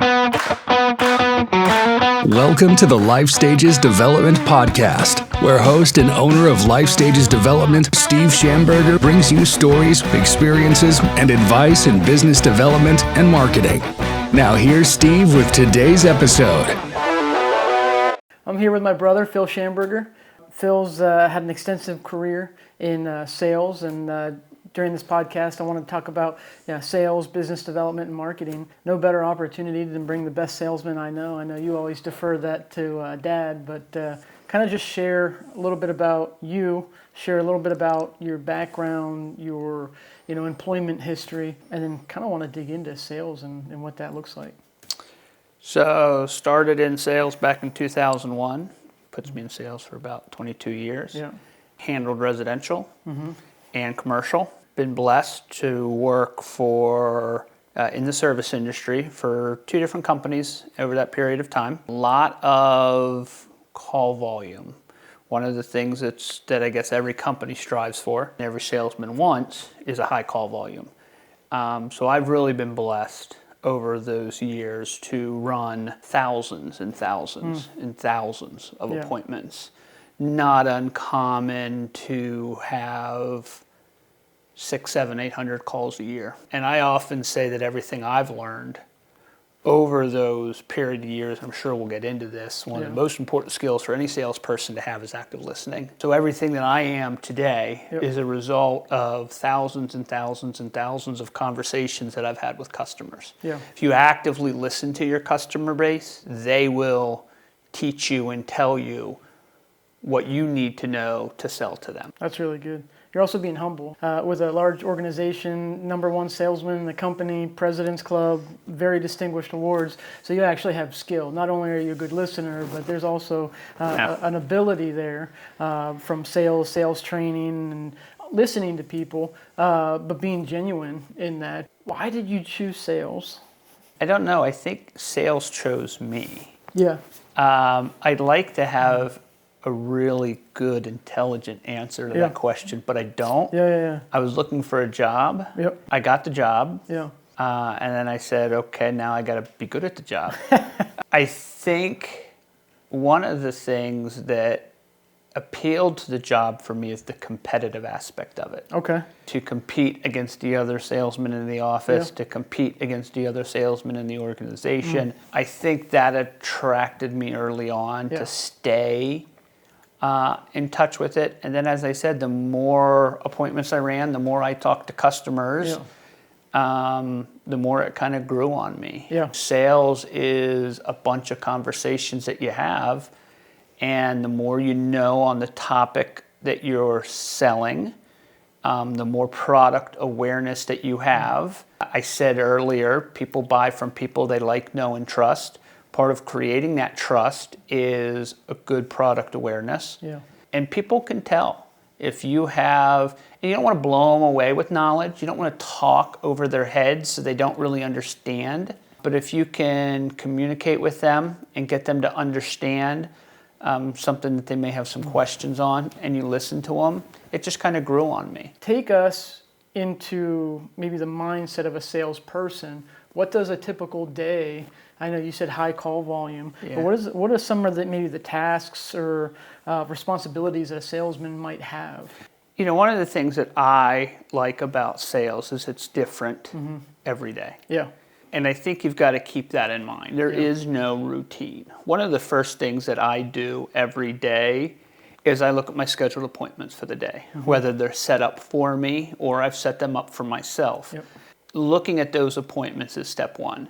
Welcome to the LifeStages Development Podcast, where host and owner of LifeStages Development, Steve Shamberger, brings you stories, experiences, and advice in business development and marketing. Now here's Steve with today's episode. I'm here with my brother, Phil Shamberger. Phil's had an extensive career in sales, and during this podcast, I want to talk about sales, business development, and marketing. No better opportunity than bring the best salesman I know. I know you always defer that to Dad, but kind of just share a little bit about you, share a little bit about your background, your employment history, and then kind of want to dig into sales and what that looks like. So started in sales back in 2001. Puts me in sales for about 22 years. Yeah. Handled residential and commercial. Been blessed to work for in the service industry for 2 different companies over that period of time. A lot of call volume. One of the things that I guess every company strives for, and every salesman wants, is a high call volume. So I've really been blessed over those years to run thousands and thousands and thousands of appointments. Not uncommon to have 600, 700, 800 calls a year. And I often say that everything I've learned over those period of years, I'm sure we'll get into this, one of the most important skills for any salesperson to have is active listening. So everything that I am today is a result of thousands and thousands and thousands of conversations that I've had with customers. Yeah. If you actively listen to your customer base, they will teach you and tell you what you need to know to sell to them. That's really good. You're also being humble. With a large organization, #1 salesman in the company, President's Club, very distinguished awards. So you actually have skill. Not only are you a good listener, but there's also an ability there from sales training and listening to people, but being genuine in that. Why did you choose sales? I don't know. I think sales chose me. Yeah. I'd like to have a really good, intelligent answer to that question, but I don't. Yeah. I was looking for a job. Yep. I got the job. Yeah. And then I said, okay, now I got to be good at the job. I think one of the things that appealed to the job for me is the competitive aspect of it. Okay. To compete against the other salesmen in the office, to compete against the other salesmen in the organization. I think that attracted me early on to stay in touch with it. And then, as I said, the more appointments I ran, the more I talked to customers, the more it kind of grew on me. Yeah. Sales is a bunch of conversations that you have, and the more you know on the topic that you're selling, the more product awareness that you have. I said earlier, people buy from people they like, know, and trust. Part of creating that trust is a good product awareness. Yeah. And people can tell if you have, and you don't want to blow them away with knowledge. You don't want to talk over their heads so they don't really understand. But if you can communicate with them and get them to understand something that they may have some questions on, and you listen to them, it just kind of grew on me. Take us into maybe the mindset of a salesperson. What does a typical day? I know you said high call volume, but what are some of the tasks or responsibilities that a salesman might have? One of the things that I like about sales is it's different every day. Yeah. And I think you've got to keep that in mind. There is no routine. One of the first things that I do every day is I look at my scheduled appointments for the day, whether they're set up for me or I've set them up for myself. Yep. Looking at those appointments is step one.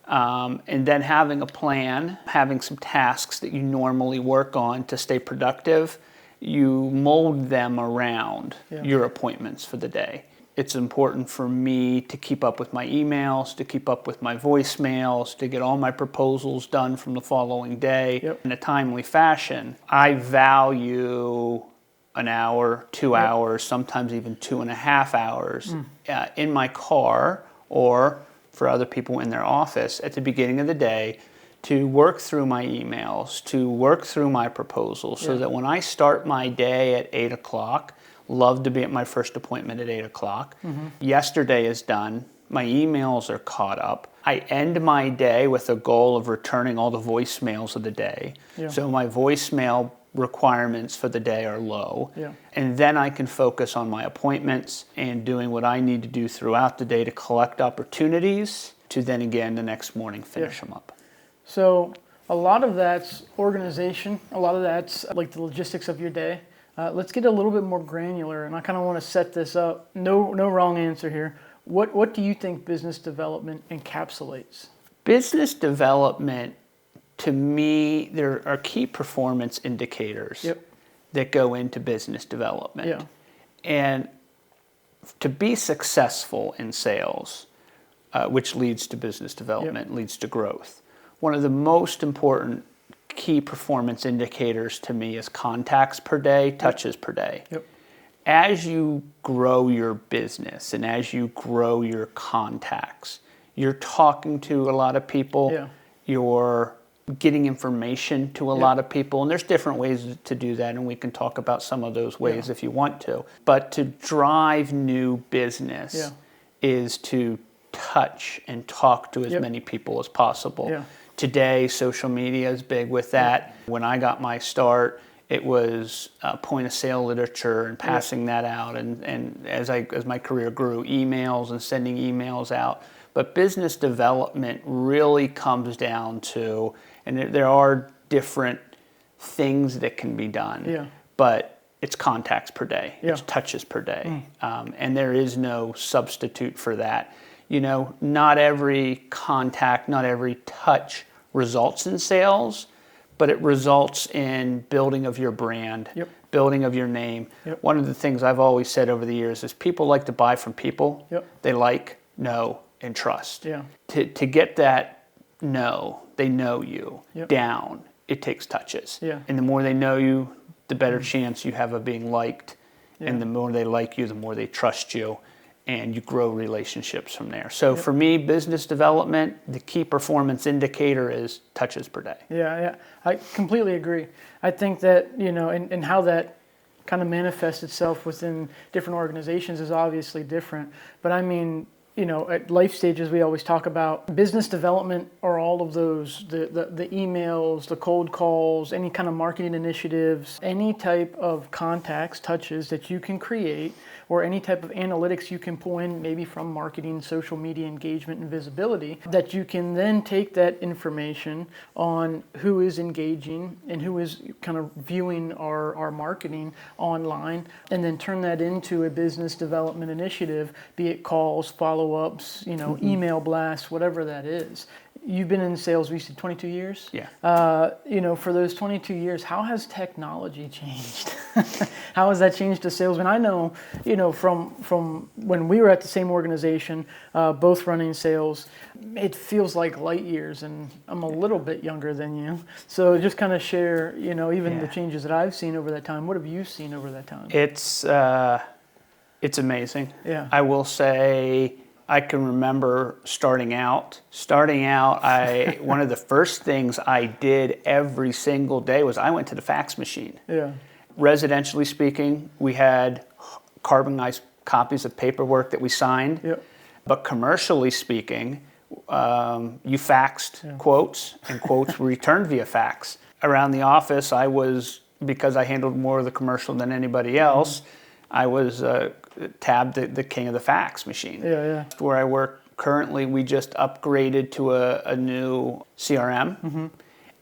And then having a plan, having some tasks that you normally work on to stay productive, you mold them around your appointments for the day. It's important for me to keep up with my emails, to keep up with my voicemails, to get all my proposals done from the following day in a timely fashion. I value an hour, 2 hours, sometimes even 2.5 hours in my car or for other people in their office at the beginning of the day to work through my emails, to work through my proposals so that when I start my day at 8 o'clock, love to be at my first appointment at 8 o'clock. Yesterday is done. My emails are caught up. I end my day with a goal of returning all the voicemails of the day. Yeah. So my voicemail requirements for the day are low. Yeah. And then I can focus on my appointments and doing what I need to do throughout the day to collect opportunities to then again the next morning finish them up. So a lot of that's organization, a lot of that's like the logistics of your day. Let's get a little bit more granular, and I kind of want to set this up. No wrong answer here. What do you think business development encapsulates? Business development, to me, there are key performance indicators that go into business development. Yeah. And to be successful in sales, which leads to business development, leads to growth, one of the most important key performance indicators to me is contacts per day, touches per day. Yep. As you grow your business and as you grow your contacts, you're talking to a lot of people, you're getting information to a lot of people, and there's different ways to do that, and we can talk about some of those ways if you want to. But to drive new business is to touch and talk to as many people as possible. Yeah. Today, social media is big with that. When I got my start, it was point of sale literature and passing that out, and as my career grew, emails and sending emails out. But business development really comes down to, and there are different things that can be done, but it's contacts per day, it's touches per day, and there is no substitute for that. You know, not every contact, not every touch results in sales, but it results in building of your brand, building of your name. One of the things I've always said over the years is people like to buy from people they like, know, and trust. To get that they know you down, it takes touches. And the more they know you, the better chance you have of being liked. And the more they like you, the more they trust you. And you grow relationships from there. So for me, business development, the key performance indicator is touches per day. Yeah, I completely agree. I think that, you know, and how that kind of manifests itself within different organizations is obviously different. But I mean, you know, at LifeStages, we always talk about business development or all of those, the emails, the cold calls, any kind of marketing initiatives, any type of contacts, touches that you can create, or any type of analytics you can pull in, maybe from marketing, social media engagement, and visibility, that you can then take that information on who is engaging and who is kind of viewing our marketing online, and then turn that into a business development initiative, be it calls, follow-ups, you know, email blasts, whatever that is. You've been in sales, we said 22 years? Yeah. You know, for those 22 years, how has technology changed? How has that changed the salesman? I know, you know, from when we were at the same organization, both running sales, it feels like light years, and I'm a little bit younger than you. So just kind of share, you know, even the changes that I've seen over that time. What have you seen over that time? It's amazing. Yeah. I will say, I can remember starting out, one of the first things I did every single day was I went to the fax machine. Yeah. Residentially speaking, we had carbonized copies of paperwork that we signed. Yep. But commercially speaking, you faxed quotes, and quotes were returned via fax. Around the office, because I handled more of the commercial than anybody else, I was tabbed the king of the fax machine. Yeah. Where I work currently, we just upgraded to a new CRM.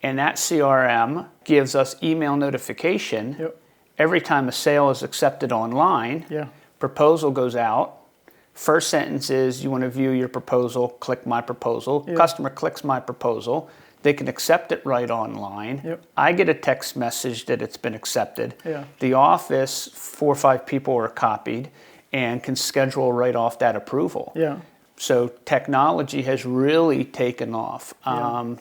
And that CRM gives us email notification every time a sale is accepted online. Proposal goes out. First sentence is, you want to view your proposal, click my proposal. Customer clicks my proposal. They can accept it right online. I get a text message that it's been accepted. The office, 4 or 5 people are copied and can schedule right off that approval. So technology has really taken off.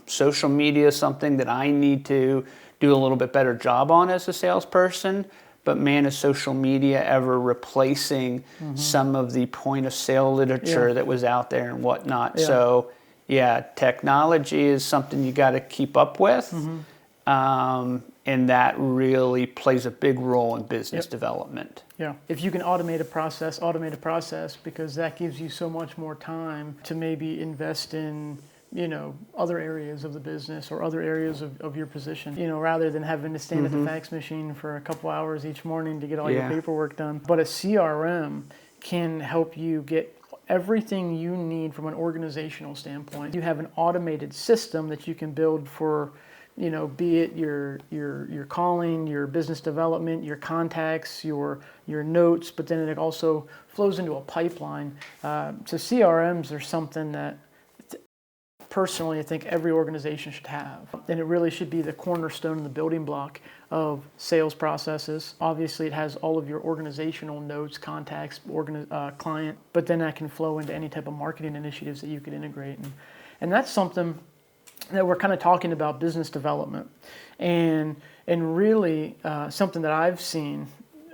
Social media is something that I need to do a little bit better job on as a salesperson. But man, is social media ever replacing some of the point of sale literature that was out there and whatnot. So yeah, technology is something you got to keep up with. And that really plays a big role in business development. Yeah. If you can automate a process because that gives you so much more time to maybe invest in, other areas of the business or other areas of your position, rather than having to stand at the fax machine for a couple hours each morning to get all your paperwork done. But a CRM can help you get everything you need from an organizational standpoint. You have an automated system that you can build for, be it your calling, your business development, your contacts, your notes, but then it also flows into a pipeline. So CRMs are something that personally I think every organization should have. And it really should be the cornerstone and the building block of sales processes. Obviously it has all of your organizational notes, contacts, client, but then that can flow into any type of marketing initiatives that you could integrate. And that's something that we're kind of talking about, business development, and really something that I've seen,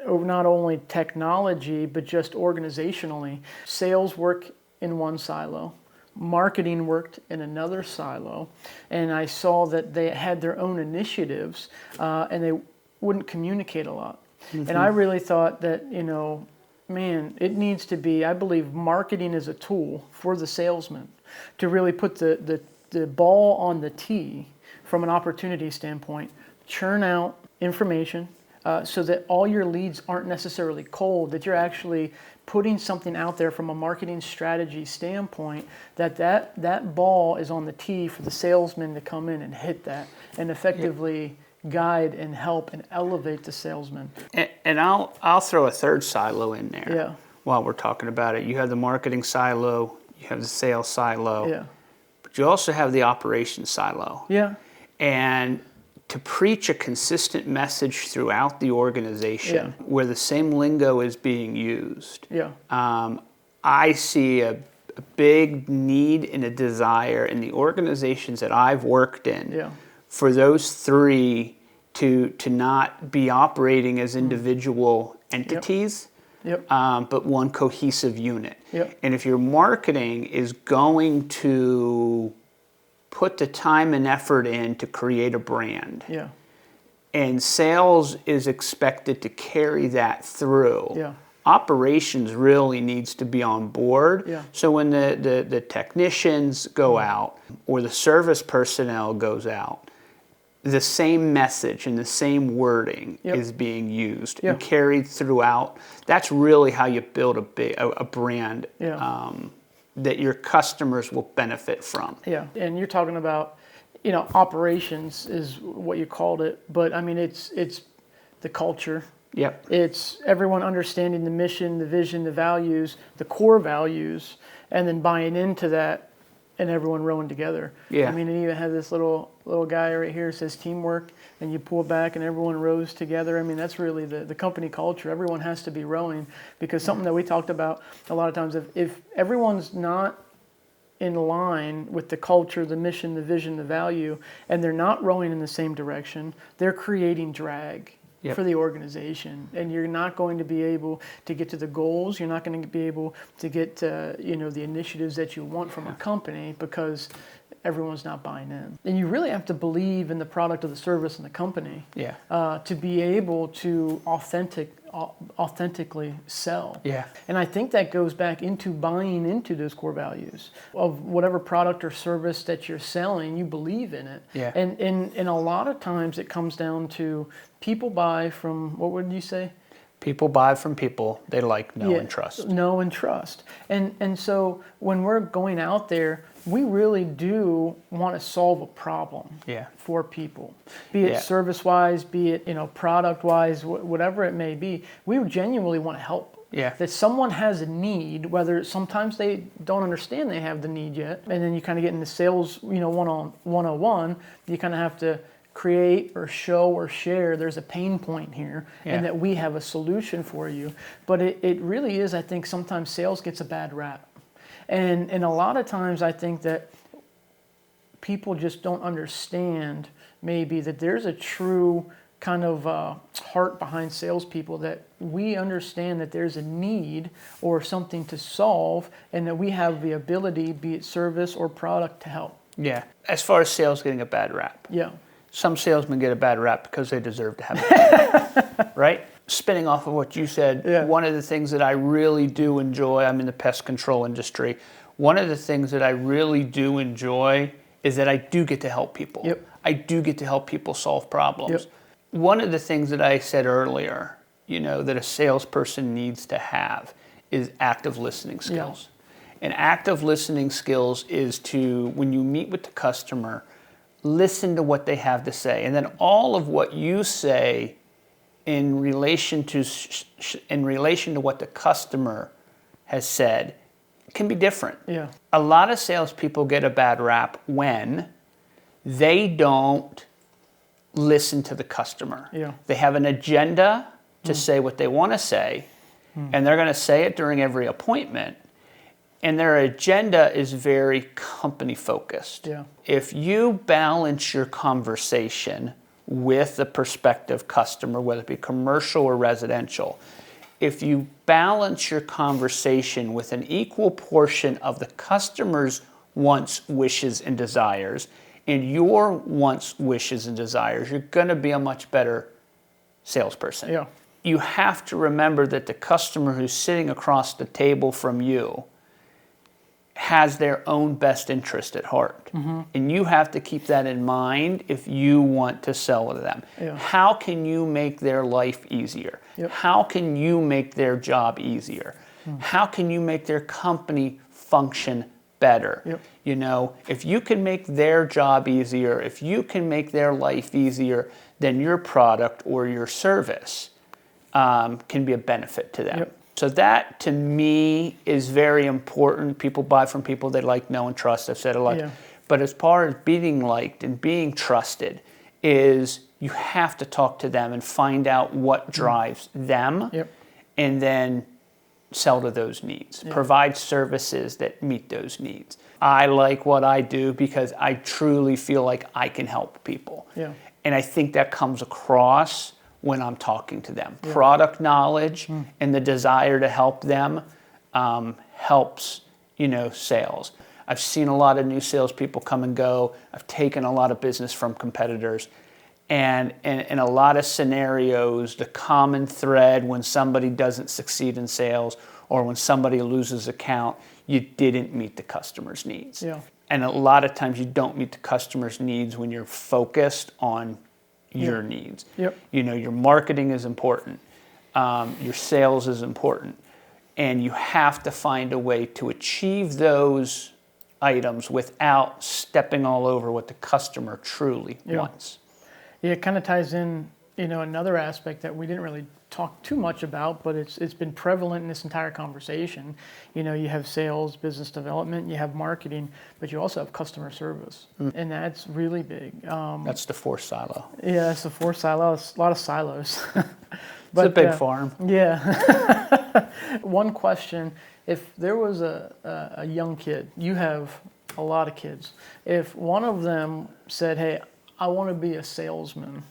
not only technology but just organizationally. Sales work in one silo, marketing worked in another silo, and I saw that they had their own initiatives and they wouldn't communicate a lot. And I really thought that it needs to be, I believe marketing is a tool for the salesman to really put the ball on the tee from an opportunity standpoint, churn out information so that all your leads aren't necessarily cold, that you're actually putting something out there from a marketing strategy standpoint, that ball is on the tee for the salesman to come in and hit that and effectively guide and help and elevate the salesman. And I'll throw a third silo in there while we're talking about it. You have the marketing silo, you have the sales silo, but you also have the operations silo. Yeah. And to preach a consistent message throughout the organization where the same lingo is being used, I see a big need and a desire in the organizations that I've worked in for those three to not be operating as individual entities, but one cohesive unit. And if your marketing is going to put the time and effort in to create a brand, and sales is expected to carry that through, operations really needs to be on board. So when the technicians go out or the service personnel goes out, the same message and the same wording is being used and carried throughout. That's really how you build a brand that your customers will benefit from. And you're talking about, operations is what you called it, but I mean it's the culture. It's everyone understanding the mission, the vision, the values, the core values, and then buying into that and everyone rowing together. I mean, it even has this little guy right here that says teamwork, and you pull back and everyone rows together. I mean, that's really the company culture. Everyone has to be rowing, because something that we talked about a lot of times, if everyone's not in line with the culture, the mission, the vision, the value, and they're not rowing in the same direction, they're creating drag for the organization, and you're not going to be able to get to the goals. You're not going to be able to get to, the initiatives that you want from a company, because everyone's not buying in. And you really have to believe in the product or the service in the company to be able to authentically sell. And I think that goes back into buying into those core values of whatever product or service that you're selling. You believe in it. And a lot of times it comes down to people buy from, what would you say? People buy from people they like, know, and trust. Know and trust. And so when we're going out there, we really do want to solve a problem for people, be it service-wise, be it product-wise, whatever it may be. We genuinely want to help. That someone has a need, whether sometimes they don't understand they have the need yet, and then you kind of get into sales, 101. You kind of have to create or show or share there's a pain point here and that we have a solution for you. But it really is, I think sometimes sales gets a bad rap. And a lot of times I think that people just don't understand maybe that there's a true kind of heart behind salespeople, that we understand that there's a need or something to solve, and that we have the ability, be it service or product, to help. As far as sales getting a bad rap. Some salesmen get a bad rap because they deserve to have it, right? Spinning off of what you said, one of the things that I really do enjoy, I'm in the pest control industry, one of the things that I really do enjoy is that I do get to help people. I do get to help people solve problems. One of the things that I said earlier, that a salesperson needs to have is active listening skills. And active listening skills is to, when you meet with the customer, listen to what they have to say. And then all of what you say in relation to what the customer has said can be different. A lot of salespeople get a bad rap when they don't listen to the customer. They have an agenda to say what they want to say, and they're going to say it during every appointment. And their agenda is very company focused. If you balance your conversation with the prospective customer, whether it be commercial or residential, if you balance your conversation with an equal portion of the customer's wants, wishes, and desires, and your wants, wishes, and desires, you're going to be a much better salesperson. You have to remember that the customer who's sitting across the table from you has their own best interest at heart. And you have to keep that in mind if you want to sell to them. How can you make their life easier? How can you make their job easier? How can you make their company function better? If you can make their job easier, if you can make their life easier, then your product or your service can be a benefit to them. So that, to me, is very important. People buy from people they like, know, and trust. I've said a lot. But as far as being liked and being trusted, is you have to talk to them and find out what drives them, and then sell to those needs. Provide services that meet those needs. I like what I do because I truly feel like I can help people. And I think that comes across when I'm talking to them. Product knowledge and the desire to help them helps, sales. I've seen a lot of new salespeople come and go. I've taken a lot of business from competitors. And in a lot of scenarios, the common thread when somebody doesn't succeed in sales or when somebody loses account, you didn't meet the customer's needs. And a lot of times you don't meet the customer's needs when you're focused on your needs. Your marketing is important. Your sales is important. And you have to find a way to achieve those items without stepping all over what the customer truly wants. It kind of ties in, another aspect that we didn't really talk too much about, but it's been prevalent in this entire conversation. You have sales, business development, you have marketing, but you also have customer service, and that's really big. That's the fourth silo. Yeah, that's the fourth silo. It's a lot of silos. But, it's a big farm. One question: if there was a young kid, you have a lot of kids. If one of them said, "Hey, I want to be a salesman,"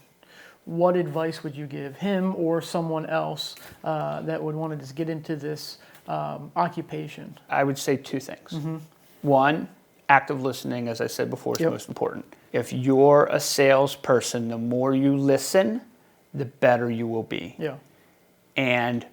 what advice would you give him or someone else that would want to just get into this occupation? I would say two things. One, active listening, as I said before, is most important. If you're a salesperson, the more you listen, the better you will be. And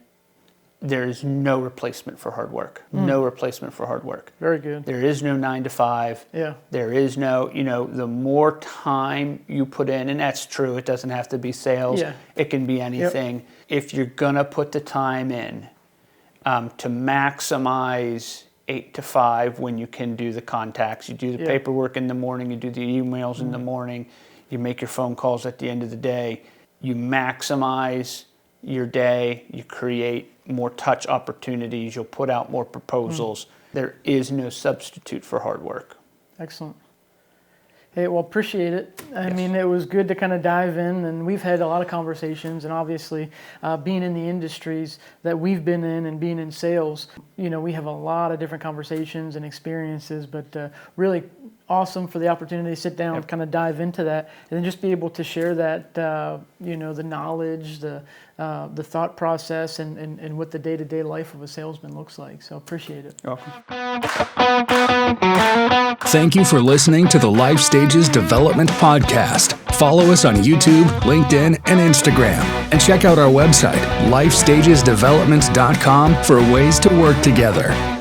there's no replacement for hard work. No replacement for hard work. Very good. There is no 9 to 5. There is no, the more time you put in, and that's true, it doesn't have to be sales. It can be anything. If you're going to put the time in to maximize 8 to 5 when you can do the contacts, you do the paperwork in the morning, you do the emails in the morning, you make your phone calls at the end of the day, you maximize your day, you create more touch opportunities, you'll put out more proposals. There is no substitute for hard work. Excellent. Hey, well, appreciate it. I mean, it was good to kind of dive in, and we've had a lot of conversations, and obviously being in the industries that we've been in and being in sales, we have a lot of different conversations and experiences, but really awesome for the opportunity to sit down, kind of dive into that, and then just be able to share that, the knowledge, the thought process, and what the day-to-day life of a salesman looks like. So appreciate it. You're welcome. Thank you for listening to the Life Stages Development Podcast. Follow us on YouTube, LinkedIn, and Instagram. And check out our website, lifestagesdevelopment.com, for ways to work together.